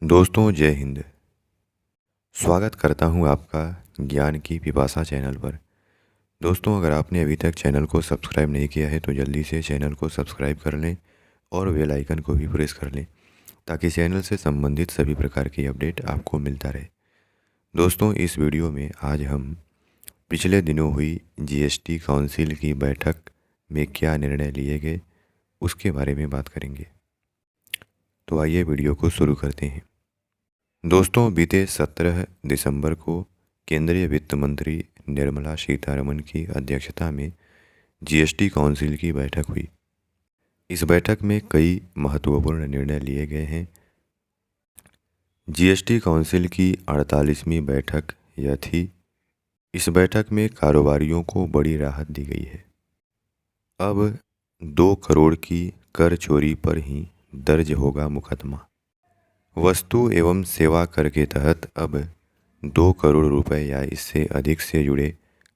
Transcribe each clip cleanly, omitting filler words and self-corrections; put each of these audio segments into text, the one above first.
दोस्तों जय हिंद। स्वागत करता हूं आपका ज्ञान की पिपासा चैनल पर। दोस्तों अगर आपने अभी तक चैनल को सब्सक्राइब नहीं किया है तो जल्दी से चैनल को सब्सक्राइब कर लें और बेल आइकन को भी प्रेस कर लें ताकि चैनल से संबंधित सभी प्रकार की अपडेट आपको मिलता रहे। दोस्तों इस वीडियो में आज हम पिछले दिनों हुई जीएसटी काउंसिल की बैठक में क्या निर्णय लिए गए उसके बारे में बात करेंगे। तो आइए वीडियो को शुरू करते हैं। दोस्तों बीते 17 दिसंबर को केंद्रीय वित्त मंत्री निर्मला सीतारमण की अध्यक्षता में जीएसटी काउंसिल की बैठक हुई। इस बैठक में कई महत्वपूर्ण निर्णय लिए गए हैं। जीएसटी काउंसिल की 48वीं बैठक यह थी। इस बैठक में कारोबारियों को बड़ी राहत दी गई है। अब 2 करोड़ की कर चोरी पर ही दर्ज होगा मुकदमा। वस्तु एवं सेवा कर के तहत अब 2 करोड़ रुपए या इससे अधिक से जुड़े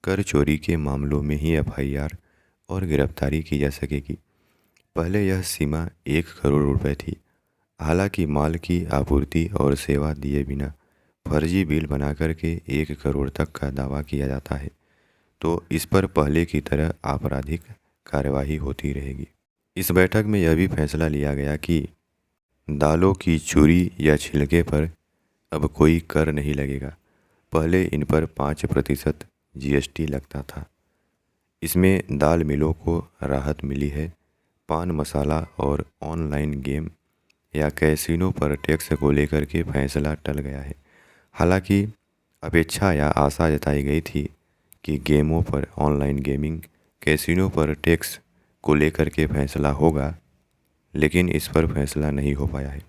कर चोरी के मामलों में ही एफआईआर और गिरफ्तारी की जा सकेगी। पहले यह सीमा 1 करोड़ रुपए थी। हालांकि माल की आपूर्ति और सेवा दिए बिना फर्जी बिल बनाकर के 1 करोड़ तक का दावा किया जाता है तो इस पर पहले की तरह आपराधिक कार्यवाही होती रहेगी। इस बैठक में यह भी फैसला लिया गया कि दालों की चूरी या छिलके पर अब कोई कर नहीं लगेगा। पहले इन पर 5% जीएसटी लगता था। इसमें दाल मिलों को राहत मिली है। पान मसाला और ऑनलाइन गेम या कैसीनो पर टैक्स को लेकर के फैसला टल गया है। हालांकि अपेक्षा या आशा जताई गई थी कि गेमों पर, ऑनलाइन गेमिंग, कैसीनो पर टैक्स को लेकर के फैसला होगा, लेकिन इस पर फैसला नहीं हो पाया है।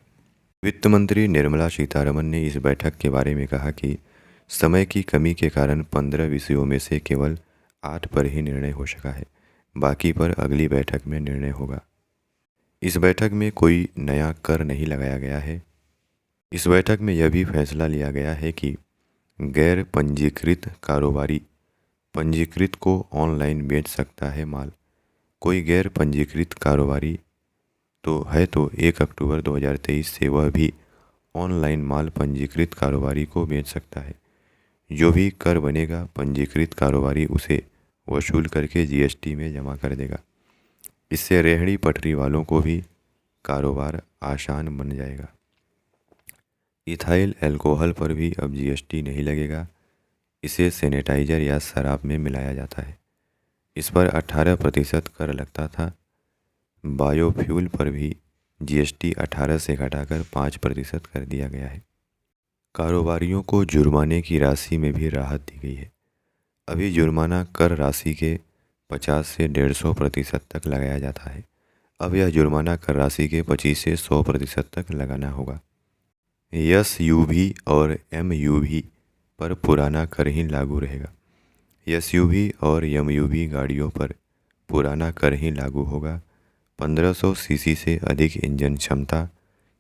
वित्त मंत्री निर्मला सीतारमण ने इस बैठक के बारे में कहा कि समय की कमी के कारण 15 विषयों में से केवल 8 पर ही निर्णय हो सका है। बाकी पर अगली बैठक में निर्णय होगा। इस बैठक में कोई नया कर नहीं लगाया गया है। इस बैठक में यह भी फैसला लिया गया है कि गैर पंजीकृत कारोबारी पंजीकृत को ऑनलाइन बेच सकता है माल। कोई गैर पंजीकृत कारोबारी तो 1 अक्टूबर 2023 से वह भी ऑनलाइन माल पंजीकृत कारोबारी को बेच सकता है। जो भी कर बनेगा पंजीकृत कारोबारी उसे वसूल करके जीएसटी में जमा कर देगा। इससे रेहड़ी पटरी वालों को भी कारोबार आसान बन जाएगा। इथाइल अल्कोहल पर भी अब जीएसटी नहीं लगेगा। इसे सैनिटाइजर या शराब में मिलाया जाता है। इस पर 18% कर लगता था। बायोफ्यूल पर भी जीएसटी 18 से घटाकर 5% कर दिया गया है। कारोबारियों को जुर्माने की राशि में भी राहत दी गई है। अभी जुर्माना कर राशि के 50 से 150% तक लगाया जाता है। अब यह जुर्माना कर राशि के 25 से 100% तक लगाना होगा। एसयूवी और एमयूवी पर पुराना कर ही लागू रहेगा। एसयूवी और एमयूवी गाड़ियों पर पुराना कर ही लागू होगा। 1500 सीसी से अधिक इंजन क्षमता,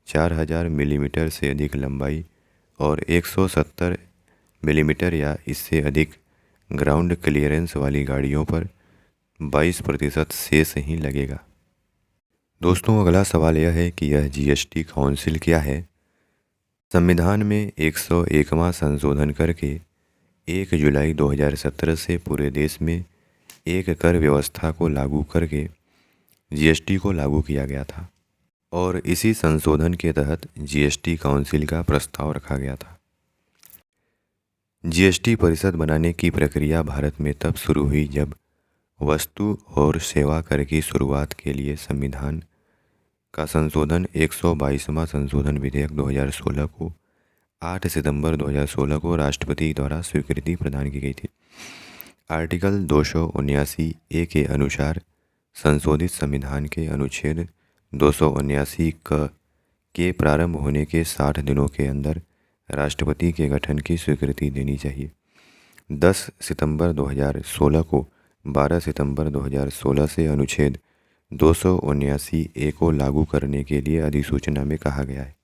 4000 मिलीमीटर से अधिक लंबाई और 170 मिलीमीटर या इससे अधिक ग्राउंड क्लियरेंस वाली गाड़ियों पर 22% सेस ही लगेगा। दोस्तों अगला सवाल यह है कि यह जीएसटी काउंसिल क्या है। संविधान में 101वां संशोधन करके 1 जुलाई 2017 से पूरे देश में एक कर व्यवस्था को लागू करके जीएसटी को लागू किया गया था और इसी संशोधन के तहत जीएसटी काउंसिल का प्रस्ताव रखा गया था। जीएसटी परिषद बनाने की प्रक्रिया भारत में तब शुरू हुई जब वस्तु और सेवा कर की शुरुआत के लिए संविधान का संशोधन 122वां संशोधन विधेयक 2016 को 8 सितंबर 2016 को राष्ट्रपति द्वारा स्वीकृति प्रदान की गई थी। आर्टिकल 279 ए के अनुसार संशोधित संविधान के अनुच्छेद 279 के प्रारंभ होने के 60 दिनों के अंदर राष्ट्रपति के गठन की स्वीकृति देनी चाहिए। 10 सितंबर 2016 को 12 सितंबर 2016 से अनुच्छेद 279 ए को लागू करने के लिए अधिसूचना में कहा गया है।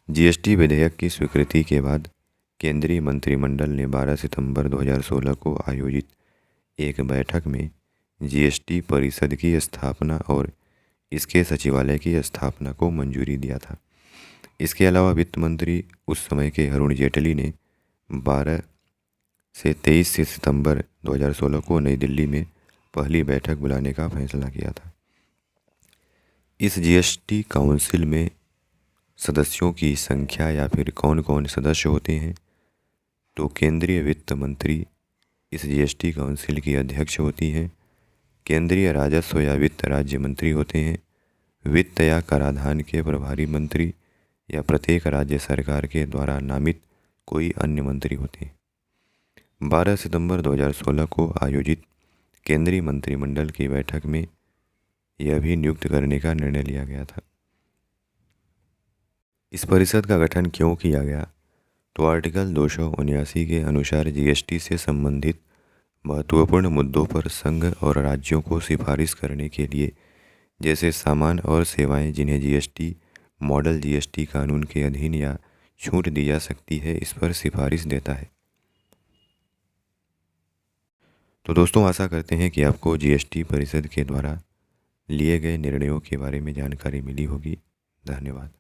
जीएसटी विधेयक की स्वीकृति के बाद केंद्रीय मंत्रिमंडल ने 12 सितंबर 2016 को आयोजित एक बैठक में जीएसटी परिषद की स्थापना और इसके सचिवालय की स्थापना को मंजूरी दिया था। इसके अलावा वित्त मंत्री उस समय के अरुण जेटली ने 12 से 23 सितंबर 2016 को नई दिल्ली में पहली बैठक बुलाने का फैसला किया था। इस जीएसटी काउंसिल में सदस्यों की संख्या या फिर कौन कौन सदस्य होते हैं, तो केंद्रीय वित्त मंत्री इस जीएसटी काउंसिल की अध्यक्ष होती हैं। केंद्रीय राजस्व या वित्त राज्य मंत्री होते हैं। वित्त या कराधान के प्रभारी मंत्री या प्रत्येक राज्य सरकार के द्वारा नामित कोई अन्य मंत्री होते हैं। 12 सितंबर 2016 को आयोजित केंद्रीय मंत्रिमंडल की बैठक में यह भी नियुक्त करने का निर्णय लिया गया था। इस परिषद का गठन क्यों किया गया, तो आर्टिकल 279 के अनुसार जीएसटी से संबंधित महत्वपूर्ण मुद्दों पर संघ और राज्यों को सिफारिश करने के लिए, जैसे सामान और सेवाएं जिन्हें जीएसटी मॉडल जीएसटी कानून के अधीन या छूट दी जा सकती है, इस पर सिफारिश देता है। तो दोस्तों, आशा करते हैं कि आपको जीएसटी परिषद के द्वारा लिए गए निर्णयों के बारे में जानकारी मिली होगी। धन्यवाद।